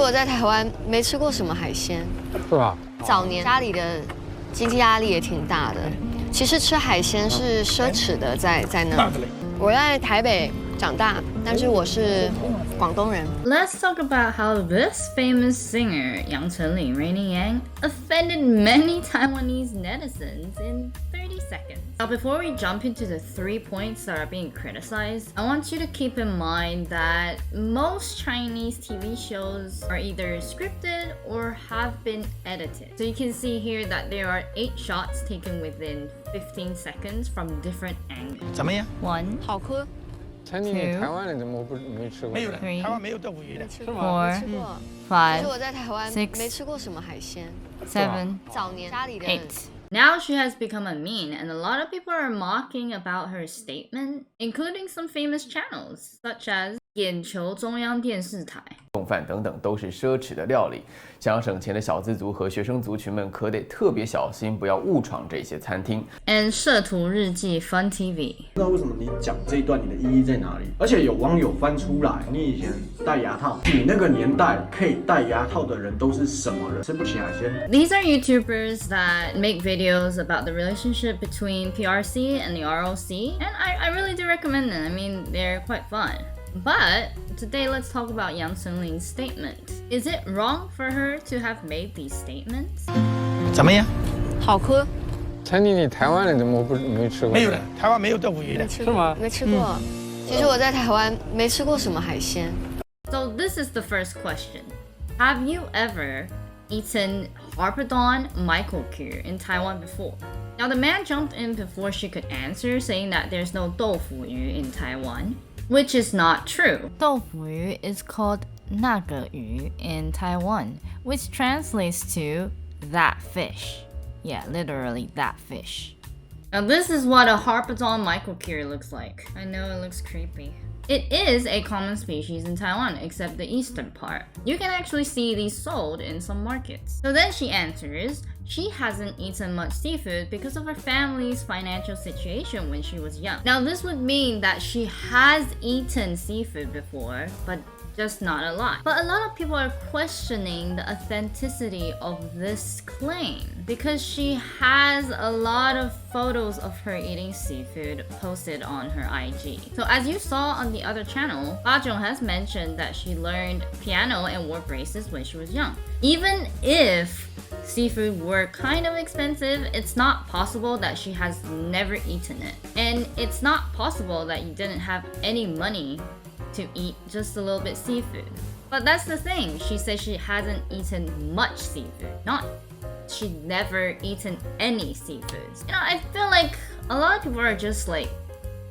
我在台湾没吃过什么海鲜，是吧？早年家里的经济压力也挺大的，其实吃海鲜是奢侈的，在那。我在台北长大，但是我是广东人。Let's talk about how this famous singer, Yang丞琳, Rainie Yang, offended many Taiwanese netizens in 30 seconds. Now, before we jump into the 3 points that are being criticized, I want you to keep in mind that most Chinese TV shows are either scripted or have been edited. So you can see here that there are 8 shots taken within 15 seconds from different angles. 怎么样？ 1, 好喝，陈妮，你台湾人怎么没吃过？没有的， 3, 台湾没有豆腐鱼的。吃过， 4, 没吃过。其 5, 实我在台湾 6没吃过什么海鲜， 7, 早年家里的 8. Now she has become a meme, and a lot of people are mocking about her statement, including some famous channels, such as 眼球中央电视台。冻饭等等都是奢侈的料理，想要省钱的小资族和学生族群们可得特别小心，不要误闯这些餐厅。And 摄图日记 Fun TV， 不知道为什么你讲这一段你的意义在哪里？而且有网友翻出来，你以前戴牙套，你那个年代可以戴牙套的人都是什么人？吃不起海鲜。These are YouTubers that make videos about the relationship between PRC and the ROC, and I really do recommend them. I mean, they're quite fun. But today let's talk about Yang丞琳's statement. Is it wrong for her to have made these statements? 怎么样？好喝，陈妮，你台湾人怎么没吃过？没有的，台湾没有豆腐鱼的。吃过，没吃过。其实我在台湾没吃过什么海鲜。So this is the first question. Have you ever eaten Harpodon microcure in Taiwan before? Now the man jumped in before she could answer, saying that there's no 豆腐鱼 in Taiwan, which is not true. 豆腐鱼 is called 那个鱼 in Taiwan, which translates to that fish. Yeah, literally that fish. Now this is what a Harpodon microcure looks like. I know it looks creepy. It is a common species in Taiwan, except the eastern part. You can actually see these sold in some markets. So then she answers, she hasn't eaten much seafood because of her family's financial situation when she was young. Now this would mean that she has eaten seafood before, but just not a lot. But a lot of people are questioning the authenticity of this claim because she has a lot of photos of her eating seafood posted on her IG. So as you saw on the other channel, Bajong has mentioned that she learned piano and wore braces when she was young. Even if seafood were kind of expensive, it's not possible that she has never eaten it. And it's not possible that you didn't have any money to eat just a little bit seafood. But that's the thing, she says she hasn't eaten much seafood, not she'd never eaten any seafoods. You know, I feel like a lot of people are just like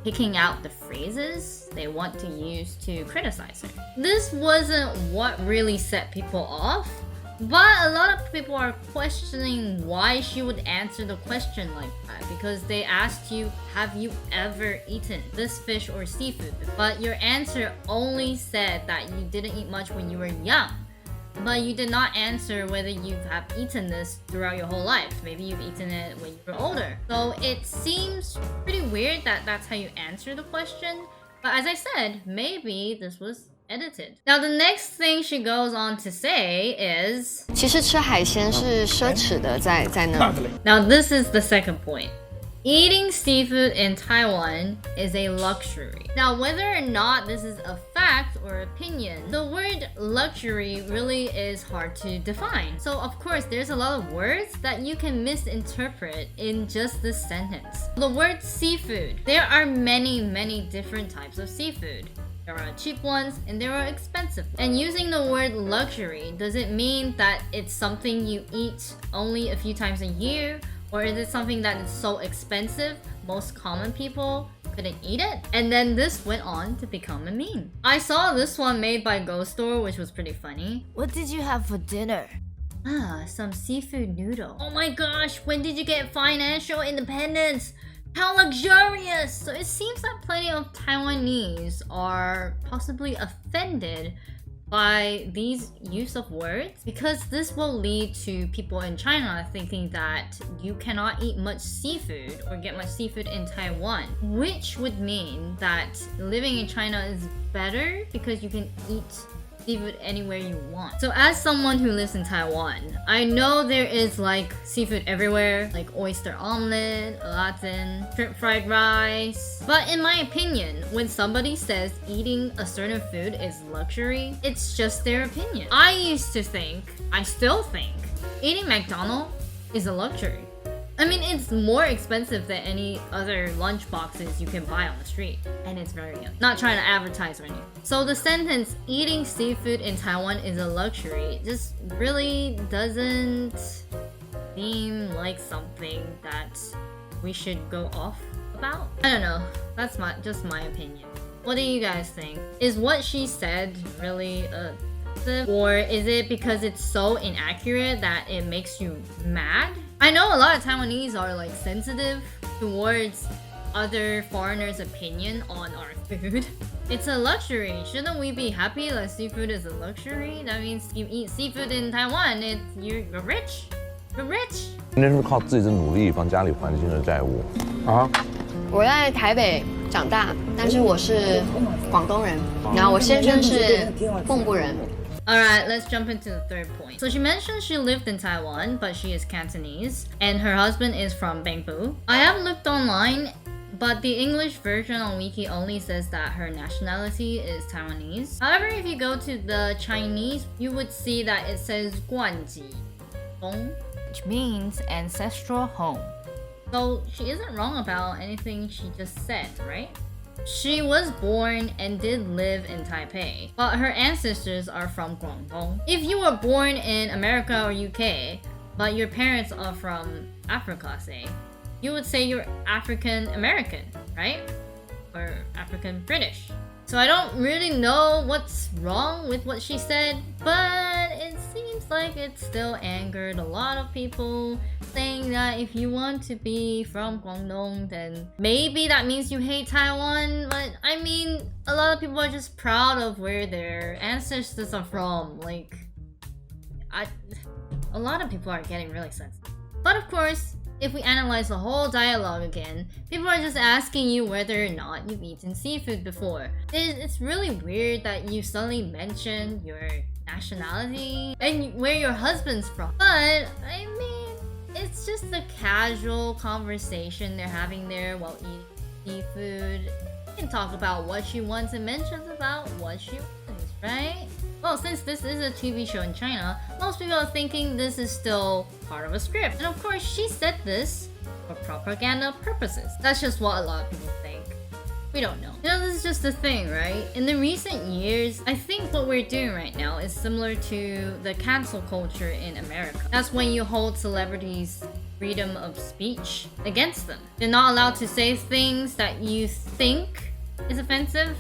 picking out the phrases they want to use to criticize her. This wasn't what really set people off, but a lot of people are questioning why she would answer the question like that, because they asked you, have you ever eaten this fish or seafood? But your answer only said that you didn't eat much when you were young. But you did not answer whether you have eaten this throughout your whole life. Maybe you've eaten it when you were older. So it seems pretty weird that that's how you answer the question. But as I said, maybe this was edited. Now the next thing she goes on to say is, 其实吃海鲜是奢侈的，在那。now this is the second point. Eating seafood in Taiwan is a luxury. Now, whether or not this is a fact or opinion, the word luxury really is hard to define. So, of course, there's a lot of words that you can misinterpret in just this sentence. The word seafood. There are many different types of seafood. There are cheap ones and there are expensive ones. And using the word luxury, does it mean that it's something you eat only a few times a year? Or is it something that is so expensive, most common people couldn't eat it? And then this went on to become a meme. I saw this one made by Ghost Store, which was pretty funny. What did you have for dinner? Some seafood noodle. Oh my gosh, when did you get financial independence? How luxurious! So it seems that plenty of Taiwanese are possibly offended by these use of words, because this will lead to people in China thinking that you cannot eat much seafood or get much seafood in Taiwan, which would mean that living in China is better because you can eat seafood anywhere you want. So as someone who lives in Taiwan, I know there is like seafood everywhere, like oyster omelet, Latin, shrimp fried rice. But in my opinion, when somebody says eating a certain food is luxury, it's just their opinion. I used to think, I still think, eating McDonald's is a luxury. I mean, it's more expensive than any other lunch boxes you can buy on the street. And it's very good. Not trying to advertise or anything. So the sentence, eating seafood in Taiwan is a luxury, just really doesn't seem like something that we should go off about. I don't know. That's just my opinion. What do you guys think? Is what she said really or is it because it's so inaccurate that it makes you mad? I know a lot of Taiwanese are like sensitive towards other foreigners' opinion on our food. It's a luxury. Shouldn't we be happy that seafood is a luxury? That means you eat seafood in Taiwan, you're rich. You're rich. 那是靠自己的努力还家里还清的债务啊。我在台北长大，但是我是广东人，然后我先生是蚌埠人。Alright, let's jump into the third point. So she mentioned she lived in Taiwan, but she is Cantonese, and her husband is from Bangbu. I have looked online, but the English version on Wiki only says that her nationality is Taiwanese. However, if you go to the Chinese, you would see that it says 冠籍home, which means ancestral home. So she isn't wrong about anything she just said, right? She was born and did live in Taipei, but her ancestors are from Guangdong. If you were born in America or UK, but your parents are from Africa, say, you would say you're African American, right? Or African British. So I don't really know what's wrong with what she said, but it seems like it still angered a lot of people, saying that if you want to be from Guangdong, then maybe that means you hate Taiwan. But I mean, a lot of people are just proud of where their ancestors are from. Like, a lot of people are getting really sensitive. But of course, if we analyze the whole dialogue again, people are just asking you whether or not you've eaten seafood before. It's really weird that you suddenly mention your nationality and where your husband's from. But, I mean, it's just a casual conversation they're having there while eating seafood. You can talk about what she wants and mentions about what she wants, right? Well, since this is a TV show in China, most people are thinking this is still part of a script. And of course, she said this for propaganda purposes. That's just what a lot of people think. We don't know. You know, this is just the thing, right? In the recent years, I think what we're doing right now is similar to the cancel culture in America. That's when you hold celebrities' freedom of speech against them. They're not allowed to say things that you think is offensive,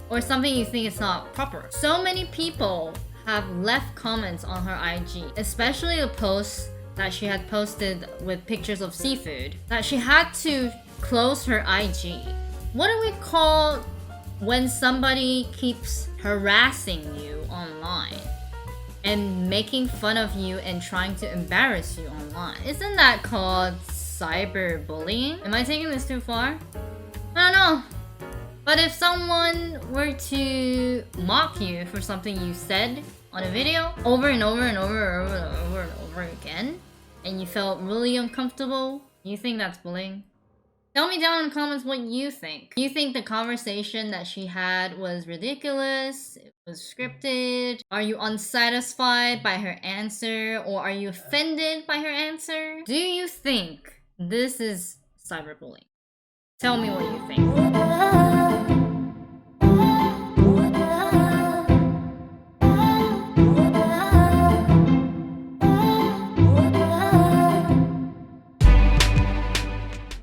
or something you think is not proper. So many people have left comments on her IG, especially the posts that she had posted with pictures of seafood, that she had to close her IG. What do we call when somebody keeps harassing you online and making fun of you and trying to embarrass you online? Isn't that called cyberbullying? Am I taking this too far? I don't know. But if someone were to mock you for something you said on a video over and over and over and over and over again, and you felt really uncomfortable, you think that's bullying? Tell me down in the comments what you think. Do you think the conversation that she had was ridiculous? It was scripted? Are you unsatisfied by her answer? Or are you offended by her answer? Do you think this is cyberbullying? Tell me what you think.